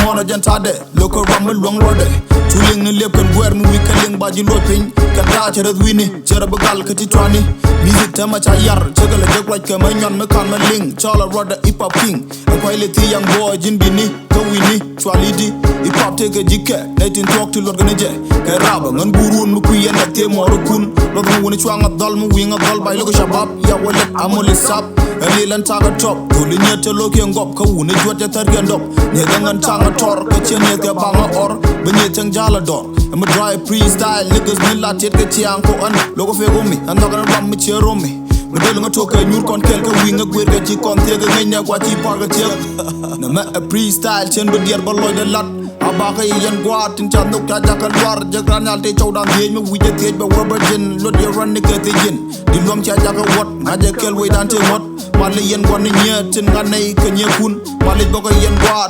mona jantade loko ramal long rode chuling ne lep kan guer mu wikaling ba jindo pin kan ta chere wini chere bagal kati twani music tama cha yar chegala jegwaj ka manyon me kan maling chala roda hip hop king akwai ti young boy jin bini to wini twalidi hip hop take jike netin talk to lord gane je ka raba ngan burun mu kuyen na te moro kun lord mu woni chwanga dol mu winga dol bay loko shabab ya walet amole sap lilan taga top duli nyete loki ngop ka woni jote targe ndop ne dangan tanga tor ka chene te banga or benye tang jala dor I'm a dry freestyle niggas min la tet ka tiang ko an logo fe gomi an nagana ram mi chero mi model nga toka nyur kon kel ka winga gwer ka ji kon te ga ngenya kwa ti par ka te na ma a freestyle chen be dier baloy de lat abaka yen gwa tin chan nok ta jakal war jagranal te chawdan ye mi wije te ba rubber jin lot ye run nigga te jin di lom cha jakal wat ngaje kel we dan te mot male yen gwa ni nye tin nga nei ka nye kun male boko yen gwa